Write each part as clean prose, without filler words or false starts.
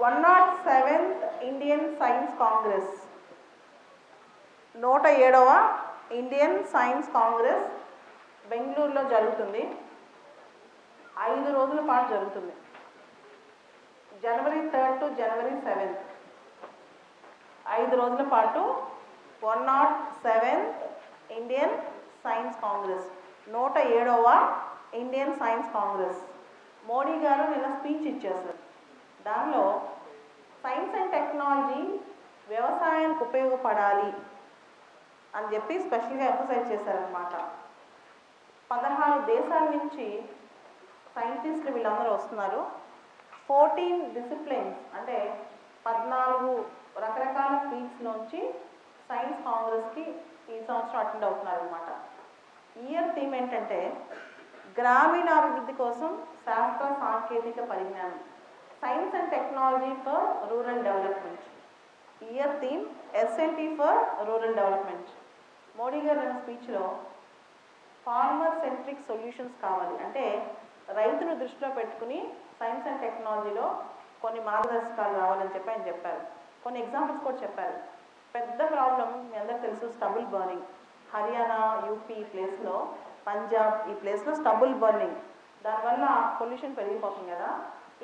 107th Indian Science Congress 107వ Indian Science Congress బెంగళూరులో జరుగుతుంది. 5 రోజుల పాటు జరుగుతుంది. జనవరి 3rd టు జనవరి 7th 5 రోజుల పాటు 107th ఇండియన్ సైన్స్ కాంగ్రెస్ 107వ ఇండియన్ సైన్స్ కాంగ్రెస్. మోడీ గారు నిన్న స్పీచ్ ఇచ్చేసారు. దానిలో సైన్స్ అండ్ టెక్నాలజీ వ్యవసాయానికి ఉపయోగపడాలి అని చెప్పి స్పెషల్గా ఎంఫసైజ్ చేశారనమాట. 16 దేశాల నుంచి సైంటిస్టులు వీళ్ళందరూ వస్తున్నారు. 14 డిసిప్లిన్స్ అంటే 14 రకరకాల ఫీల్డ్స్ నుంచి సైన్స్ కాంగ్రెస్కి ఈ సంవత్సరం అటెండ్ అవుతున్నారు అనమాట. ఇయర్ థీమ్ ఏంటంటే గ్రామీణాభివృద్ధి కోసం శాస్త్ర సాంకేతిక పరిజ్ఞానం, science and technology for rural development. Year theme S and T for rural development. Modi గారు స్పీచ్లో ఫార్మర్ సెంట్రిక్ సొల్యూషన్స్ కావాలి అంటే రైతును దృష్టిలో పెట్టుకుని సైన్స్ అండ్ టెక్నాలజీలో కొన్ని మార్గదర్శకాలు రావాలని చెప్పి ఆయన చెప్పారు. కొన్ని ఎగ్జాంపుల్స్ కూడా చెప్పారు. పెద్ద ప్రాబ్లం మీ అందరికి తెలుసు, స్టబుల్ బర్నింగ్. హర్యానా, యూపీ ఈ ప్లేస్లో, పంజాబ్ ఈ ప్లేస్లో స్టబుల్ బర్నింగ్, దానివల్ల పొల్యూషన్ పెరిగిపోతుంది కదా.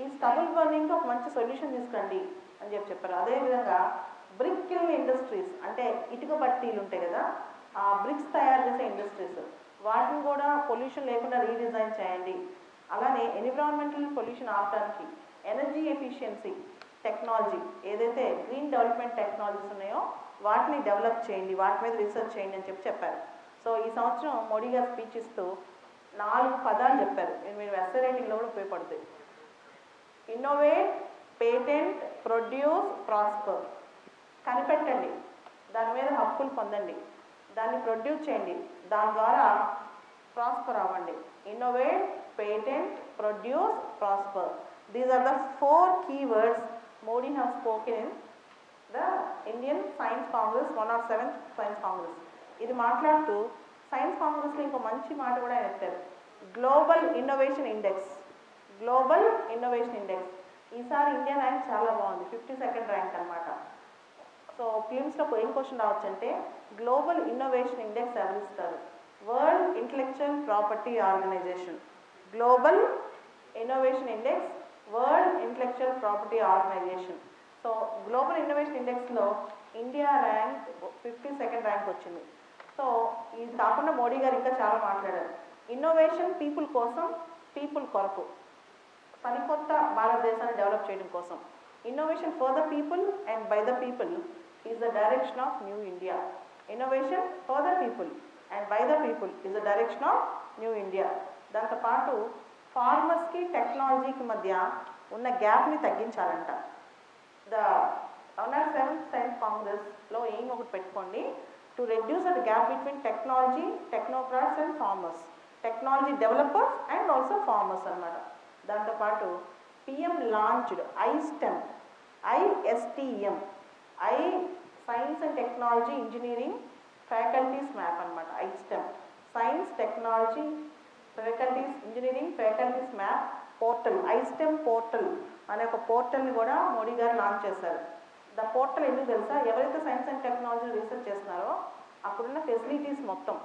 ఈ స్టబుల్ బర్నింగ్కి ఒక మంచి సొల్యూషన్ తీసుకురండి అని చెప్పారు. అదేవిధంగా బ్రిక్ కిల్ ఇండస్ట్రీస్ అంటే ఇటుక బట్టీలు ఉంటాయి కదా, ఆ బ్రిక్స్ తయారు చేసే ఇండస్ట్రీస్, వాటిని కూడా పొల్యూషన్ లేకుండా రీడిజైన్ చేయండి. అలానే ఎన్విరాన్మెంటల్ పొల్యూషన్ ఆపడానికి ఎనర్జీ ఎఫిషియన్సీ టెక్నాలజీ, ఏదైతే గ్రీన్ డెవలప్మెంట్ టెక్నాలజీస్ ఉన్నాయో వాటిని డెవలప్ చేయండి, వాటి మీద రీసెర్చ్ చేయండి అని చెప్పారు. సో ఈ సంవత్సరం మోడీ గారు స్పీచ్ ఇస్తూ 4 పదాలు చెప్పారు. మీరు ఎస్ఏ రైటింగ్లో కూడా ఉపయోగపడుతుంది. Innovate, patent, produce, prosper. కనిపెట్టండి, దాని మీద హక్కులు పొందండి, దాన్ని ప్రొడ్యూస్ చేయండి, దాని ద్వారా ప్రాస్పర్ అవ్వండి. Innovate, patent, produce, prosper. These are the 4 keywords Modi has spoken in the Indian Science Congress 107th Science Congress. ఇది మాట్లాడుతూ సైన్స్ కాంగ్రెస్లో ఇంకో మంచి మాట కూడా ఆయన ఎత్తారు. Global Innovation index. Global Innovation index ఈసారి ఇండియా ర్యాంక్ చాలా బాగుంది, 52nd ర్యాంక్ అనమాట. సో ఫిలిమ్స్లో ఏం క్వశ్చన్ రావచ్చు అంటే గ్లోబల్ ఇన్నోవేషన్ ఇండెక్స్ ఎవరు ఇస్తారు? World Intellectual Property Organization. Global Innovation Index, World Intellectual Property Organization. So Global Innovation ఇండెక్స్లో ఇండియా ర్యాంక్ 52nd ర్యాంక్ వచ్చింది. సో ఇది కాకుండా మోడీ గారు ఇంకా చాలా మాట్లాడారు. ఇన్నోవేషన్ పీపుల్ కోసం, పీపుల్ కొరకు, సరికొత్త భారతదేశాన్ని డెవలప్ చేయడం కోసం. Innovation for the people and by the people is the direction of new India. Innovation for the people and by the people is the direction of new India. దాంతోపాటు ఫార్మర్స్కి టెక్నాలజీకి మధ్య ఉన్న గ్యాప్ని తగ్గించాలంట. ద 107th సైన్స్ కాంగ్రెస్లో ఏం ఒకటి పెట్టుకోండి, to reduce the gap between technology, technocrats and farmers, technology developers and also farmers అన్నమాట. దాంతోపాటు PM launched I STEM, ISTM, I science and technology engineering faculties map అనమాట. I STEM science technology faculties engineering faculties map portal. I STEM portal అనే ఒక పోర్టల్ని కూడా మోడీ గారు launch చేశారు. The portal ఎందుకు తెలుసా? ఎవరైతే సైన్స్ అండ్ టెక్నాలజీ రీసెర్చ్ చేస్తున్నారో అక్కడున్న ఫెసిలిటీస్ మొత్తం,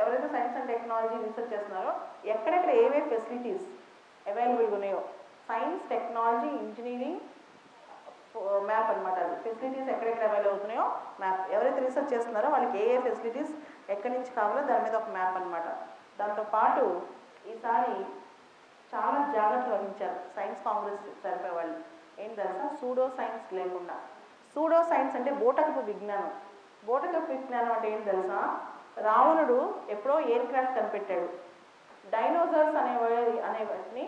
ఎవరైతే సైన్స్ అండ్ టెక్నాలజీ రీసెర్చ్ చేస్తున్నారో ఎక్కడెక్కడ ఏవే ఫెసిలిటీస్ అవైలబుల్గా ఉన్నాయో, సైన్స్ టెక్నాలజీ ఇంజనీరింగ్ మ్యాప్ అనమాట. అది ఫెసిలిటీస్ ఎక్కడెక్కడ అవైలబుల్ అవుతున్నాయో మ్యాప్. ఎవరైతే రీసెర్చ్ చేస్తున్నారో వాళ్ళకి ఏ ఫెసిలిటీస్ ఎక్కడి నుంచి కావాలో దాని మీద ఒక మ్యాప్ అనమాట. దాంతోపాటు ఈసారి చాలా జాగ్రత్తలు వహించారు సైన్స్ కాంగ్రెస్ జరిపే వాళ్ళు. ఏం తెలుసా? సూడో సైన్స్ లేకుండా. సూడో సైన్స్ అంటే బూటకపు విజ్ఞానం. బూటకపు విజ్ఞానం అంటే ఏం తెలుసా? రావణుడు ఎప్పుడో ఎయిర్ క్రాఫ్ట్ కనిపెట్టాడు. డైనోసార్స్ అనే వాటిని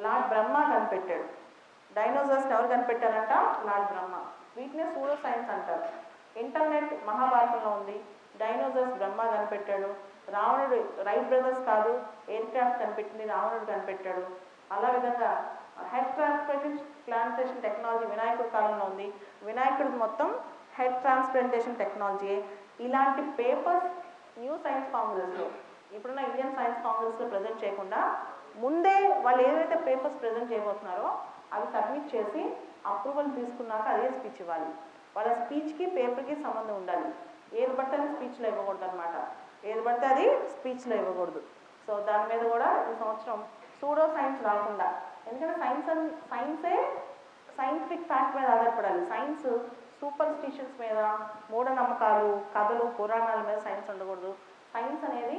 లార్డ్ బ్రహ్మ కనిపెట్టాడు. డైనోసార్స్ని ఎవరు కనిపెట్టారంట? లార్డ్ బ్రహ్మ. వీటినే సూడో సైన్స్ అంటారు. ఇంటర్నెట్ మహాభారతంలో ఉంది. డైనోసార్స్ బ్రహ్మ కనిపెట్టాడు. రావణుడు, రైట్ బ్రదర్స్ కాదు, ఎయిర్ క్రాఫ్ట్ కనిపెట్టింది రావణుడు కనిపెట్టాడు. అలా విధంగా హెడ్ ట్రాన్స్ప్లాంటేషన్ టెక్నాలజీ వినాయకుడి కాలంలో ఉంది. వినాయకుడికి మొత్తం హెడ్ ట్రాన్స్ప్లాంటేషన్ టెక్నాలజీ. ఇలాంటి పేపర్స్ న్యూ సైన్స్ కాంగ్రెస్లో, ఇప్పుడున్న ఇండియన్ సైన్స్ కాంగ్రెస్లో ప్రజెంట్ చేయకుండా ముందే వాళ్ళు ఏదైతే పేపర్స్ ప్రజెంట్ చేయబోతున్నారో అవి సబ్మిట్ చేసి అప్రూవల్ తీసుకున్నాక అదే స్పీచ్ ఇవ్వాలి. వాళ్ళ స్పీచ్కి పేపర్కి సంబంధం ఉండాలి. ఏది పడితే అది స్పీచ్లో ఇవ్వకూడదు అనమాట. ఏది పడితే అది స్పీచ్లో ఇవ్వకూడదు. సో దాని మీద కూడా ఈ సంవత్సరం సూడో సైన్స్ రాకుండా, ఎందుకంటే సైన్సే సైంటిఫిక్ ఫ్యాక్ట్ మీద ఆధారపడాలి. సైన్స్ సూపర్ స్టిషన్స్ మీద, మూఢనమ్మకాలు, కథలు, పురాణాల మీద సైన్స్ ఉండకూడదు. సైన్స్ అనేది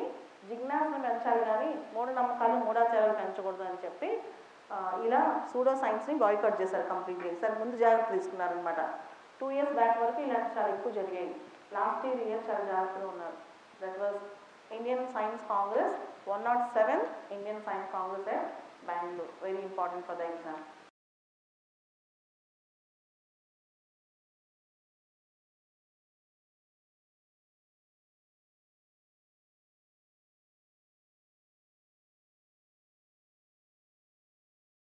జిజ్ఞాసను పెంచాలి కానీ మూఢనమ్మకాలు, మూఢాచారాలు పెంచకూడదు అని చెప్పి ఇలా సూడో సైన్స్ని బాయ్కాట్ చేశారు కంప్లీట్లీ. సరే ముందు జాగ్రత్త తీసుకున్నారనమాట. 2 years బ్యాక్ వరకు ఇలాంటి చాలా ఎక్కువ జరిగాయి. లాస్ట్ ఇయర్ చాలా జాగ్రత్తగా ఉన్నారు. That was Indian Science Congress 107 Indian Science Congress at Bangalore. Very important for the exam.